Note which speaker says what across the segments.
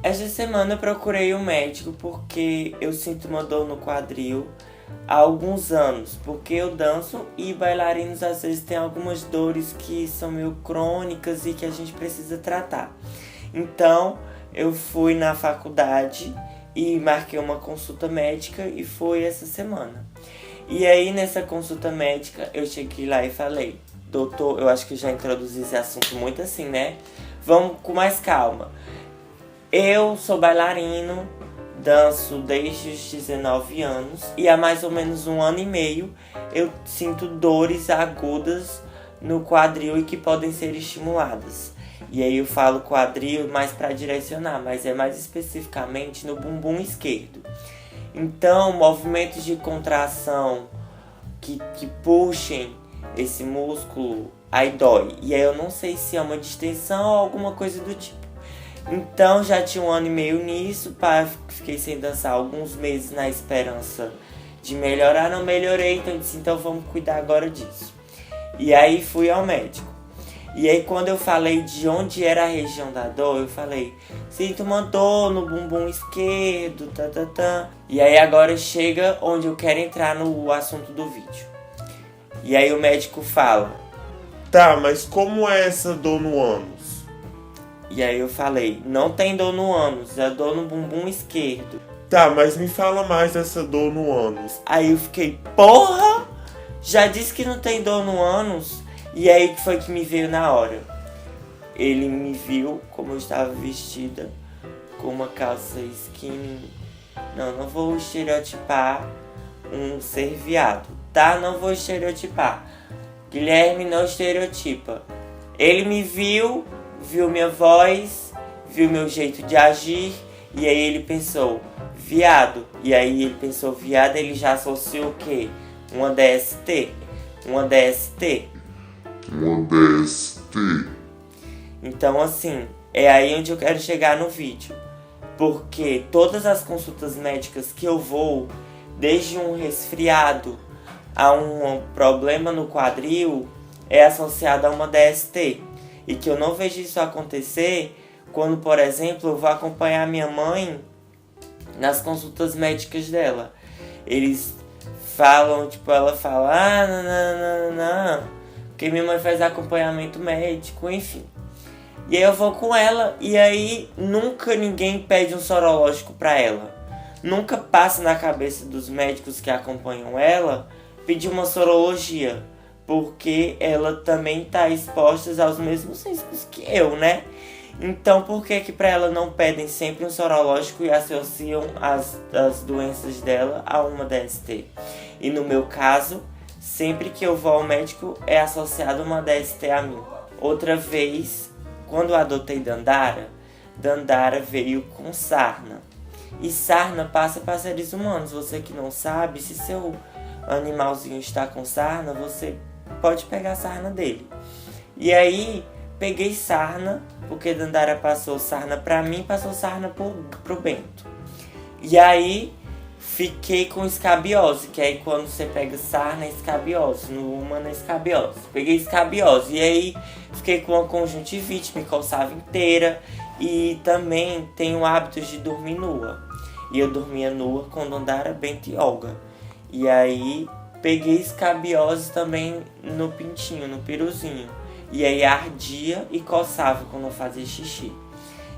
Speaker 1: Esta semana eu procurei um médico porque eu sinto uma dor no quadril há alguns anos. Porque eu danço e bailarinos às vezes têm algumas dores que são meio crônicas e que a gente precisa tratar. Então eu fui na faculdade e marquei uma consulta médica e foi essa semana. E aí nessa consulta médica eu cheguei lá e falei: doutor, eu acho que eu já introduzi esse assunto muito assim, né? Vamos com mais calma. Eu sou bailarino, danço desde os 19 anos e há mais ou menos 1 ano e meio eu sinto dores agudas no quadril e que podem ser estimuladas. E aí eu falo quadril mais para direcionar, mas é mais especificamente no bumbum esquerdo. Então, movimentos de contração que puxem esse músculo, aí dói. E aí eu não sei se é uma distensão ou alguma coisa do tipo. Então já tinha 1 ano e meio nisso, fiquei sem dançar alguns meses na esperança de melhorar, não melhorei, então eu disse, então vamos cuidar agora disso. E aí fui ao médico. E aí quando eu falei de onde era a região da dor, eu falei, sinto uma dor no bumbum esquerdo, E aí agora chega onde eu quero entrar no assunto do vídeo. E aí o médico fala,
Speaker 2: tá, mas como é essa dor no ânus?
Speaker 1: E aí eu falei, não tem dor no ânus, é dor no bumbum esquerdo.
Speaker 2: Tá, mas me fala mais dessa dor no ânus.
Speaker 1: Aí eu fiquei, porra! Já disse que não tem dor no ânus? E aí que foi que me veio na hora. Ele me viu como eu estava vestida, com uma calça skinny. Não vou estereotipar um ser viado, tá? Não vou estereotipar. Guilherme não estereotipa. Ele me viu minha voz, viu meu jeito de agir, e aí ele pensou, viado. E aí ele pensou, viado, ele já associou o quê? Uma DST. Então assim, é aí onde eu quero chegar no vídeo. Porque todas as consultas médicas que eu vou, desde um resfriado a um problema no quadril, é associado a uma DST. E que eu não vejo isso acontecer quando, por exemplo, eu vou acompanhar minha mãe nas consultas médicas dela. Eles falam, ela fala, não, porque minha mãe faz acompanhamento médico, enfim. E aí eu vou com ela e aí nunca ninguém pede um sorológico pra ela. Nunca passa na cabeça dos médicos que acompanham ela pedir uma sorologia. Porque ela também está exposta aos mesmos riscos que eu, né? Então por que pra ela não pedem sempre um sorológico e associam as doenças dela a uma DST? E no meu caso, sempre que eu vou ao médico é associado uma DST a mim. Outra vez, quando eu adotei Dandara veio com sarna. E sarna passa para seres humanos. Você que não sabe, se seu animalzinho está com sarna, você pode pegar a sarna dele. E aí, peguei sarna, porque Dandara passou sarna pra mim, passou sarna pro Bento. E aí, fiquei com escabiose, que aí quando você pega sarna é escabiose, no humano é escabiose. Peguei escabiose, e aí fiquei com uma conjuntivite, me coçava inteira. E também tenho hábitos de dormir nua. E eu dormia nua com Dandara, Bento e Olga. E aí peguei escabiose também no pintinho, no piruzinho. E aí ardia e coçava quando eu fazia xixi.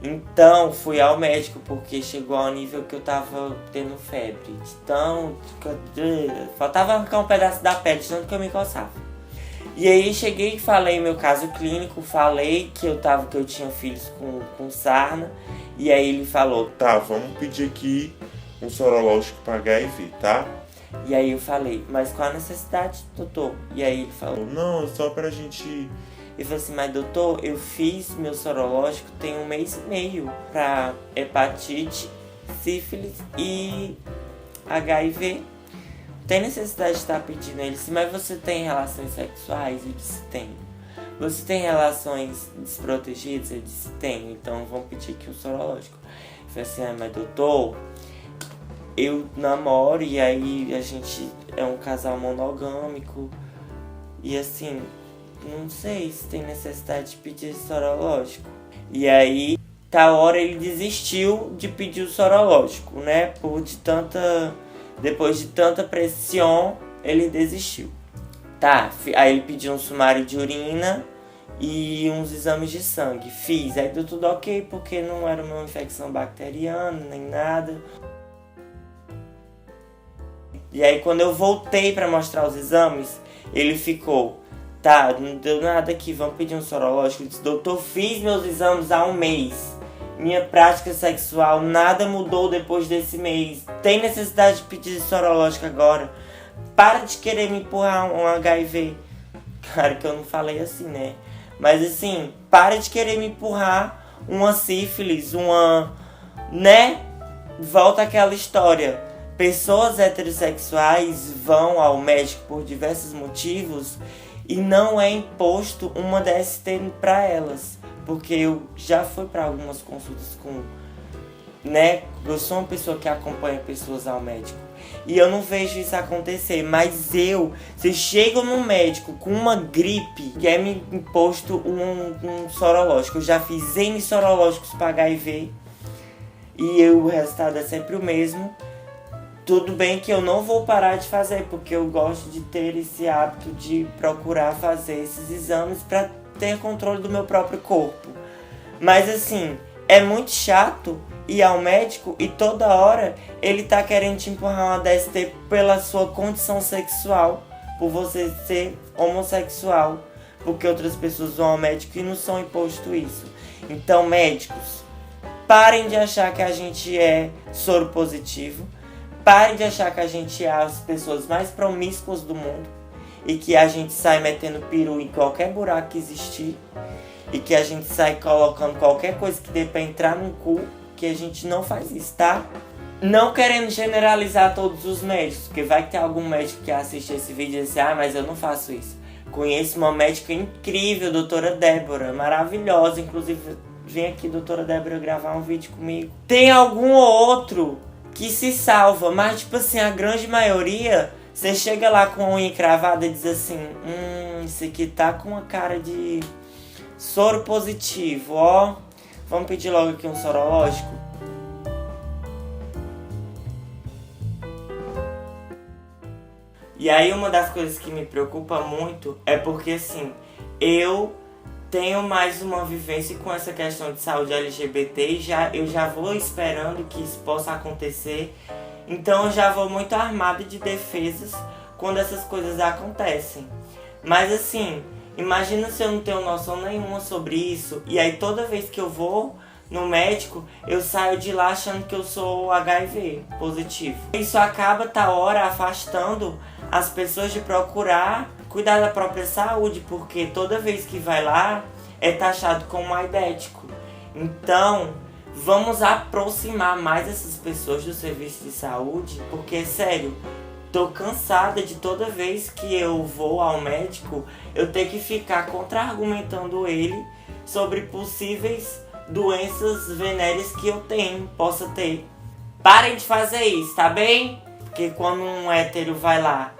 Speaker 1: Então fui ao médico porque chegou ao nível que eu tava tendo febre. Então faltava arrancar um pedaço da pele, de tanto que eu me coçava. E aí cheguei e falei meu caso clínico, falei que eu tinha filhos com sarna. E aí ele falou,
Speaker 2: tá, vamos pedir aqui um sorológico para HIV, tá?
Speaker 1: E aí eu falei, mas qual a necessidade, doutor? E aí ele falou,
Speaker 2: não, só pra gente...
Speaker 1: Ele falou assim, mas doutor, eu fiz meu sorológico tem 1 mês e meio pra hepatite, sífilis e HIV. Tem necessidade de estar pedindo ele, mas você tem relações sexuais? Eu disse, tenho. Você tem relações desprotegidas? Eu disse, tenho. Então vamos pedir aqui um sorológico. Eu falei assim, mas doutor, eu namoro e aí a gente é um casal monogâmico. E assim, não sei se tem necessidade de pedir sorológico. E aí tal hora ele desistiu de pedir o sorológico, né? Depois de tanta pressão, ele desistiu. Tá, aí ele pediu um sumário de urina e uns exames de sangue. Fiz, aí deu tudo ok, porque não era uma infecção bacteriana, nem nada. E aí quando eu voltei pra mostrar os exames, ele ficou, tá, não deu nada aqui, vamos pedir um sorológico. Eu disse, doutor, fiz meus exames há um mês. Minha prática sexual, nada mudou depois desse mês. Tem necessidade de pedir sorológico agora? Para de querer me empurrar um HIV. Claro que eu não falei assim, né? Mas assim, para de querer me empurrar uma sífilis, né? Volta àquela história. Pessoas heterossexuais vão ao médico por diversos motivos e não é imposto uma DST para elas. Porque eu já fui para algumas consultas né? Eu sou uma pessoa que acompanha pessoas ao médico. E eu não vejo isso acontecer. Mas se chego no médico com uma gripe, que é me imposto um sorológico. Eu já fiz N sorológicos para HIV. E o resultado é sempre o mesmo. Tudo bem que eu não vou parar de fazer, porque eu gosto de ter esse hábito de procurar fazer esses exames para ter controle do meu próprio corpo. Mas assim, é muito chato ir ao médico e toda hora ele tá querendo te empurrar uma DST pela sua condição sexual, por você ser homossexual, porque outras pessoas vão ao médico e não são imposto isso. Então, médicos, parem de achar que a gente é soro positivo. Parem de achar que a gente é as pessoas mais promíscuas do mundo e que a gente sai metendo peru em qualquer buraco que existir e que a gente sai colocando qualquer coisa que dê pra entrar no cu, que a gente não faz isso, tá? Não querendo generalizar todos os médicos, porque vai ter algum médico que assiste esse vídeo e diz assim, mas eu não faço isso. Conheço uma médica incrível, doutora Débora, maravilhosa, inclusive vem aqui, doutora Débora, gravar um vídeo comigo. Tem algum outro que se salva, mas tipo assim, a grande maioria, você chega lá com a unha encravada e diz assim, esse aqui tá com uma cara de soro positivo, ó. Vamos pedir logo aqui um sorológico? E aí uma das coisas que me preocupa muito é porque assim, eu tenho mais uma vivência com essa questão de saúde LGBT e eu já vou esperando que isso possa acontecer. Então eu já vou muito armado de defesas quando essas coisas acontecem. Mas assim, imagina se eu não tenho noção nenhuma sobre isso e aí toda vez que eu vou no médico, eu saio de lá achando que eu sou HIV positivo. Isso acaba, hora, afastando as pessoas de procurar cuidar da própria saúde, porque toda vez que vai lá, é taxado como aidético. Então, vamos aproximar mais essas pessoas do serviço de saúde, porque, sério, tô cansada de toda vez que eu vou ao médico, eu ter que ficar contra-argumentando ele sobre possíveis doenças venéreas que eu possa ter. Parem de fazer isso, tá bem? Porque quando um hétero vai lá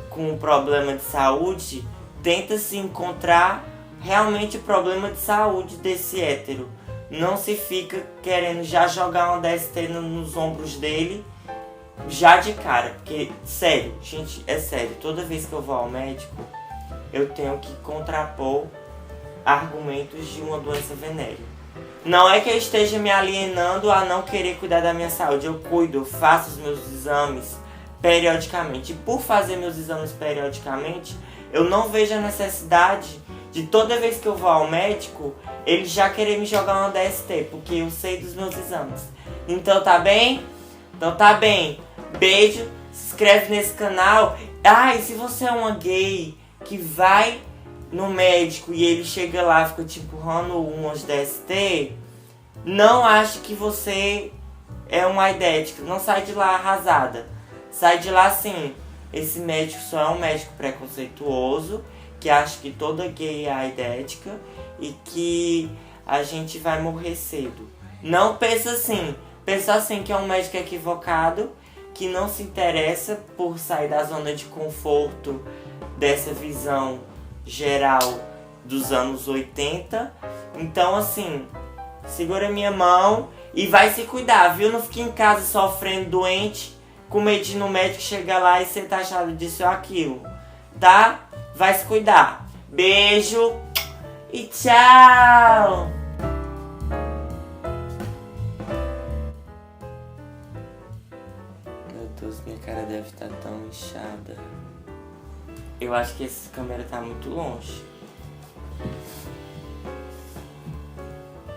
Speaker 1: com um problema de saúde, tenta se encontrar realmente o problema de saúde desse hétero. Não se fica querendo já jogar uma DST nos ombros dele já de cara. Porque, sério, gente, é sério, toda vez que eu vou ao médico, eu tenho que contrapor argumentos de uma doença venérea. Não é que eu esteja me alienando a não querer cuidar da minha saúde. Eu cuido, eu faço os meus exames periodicamente. E por fazer meus exames periodicamente, eu não vejo a necessidade de toda vez que eu vou ao médico, ele já querer me jogar uma DST, porque eu sei dos meus exames. Então tá bem? Então tá bem. Beijo, se inscreve nesse canal. E se você é uma gay que vai no médico e ele chega lá e fica te empurrando umas DST, não ache que você é um aidético. Não sai de lá arrasada. Sai de lá assim, esse médico só é um médico preconceituoso, que acha que toda gay é aidética e que a gente vai morrer cedo. Não pensa assim. Pensa assim que é um médico equivocado, que não se interessa por sair da zona de conforto dessa visão geral dos anos 80. Então assim, Segura minha mão e vai se cuidar, viu? Não fique em casa sofrendo, doente, com medo de ir no médico chegar lá e ser taxado disso ou aquilo, tá? Vai se cuidar. Beijo e tchau! Meu Deus, minha cara deve estar tão inchada. Eu acho que essa câmera tá muito longe.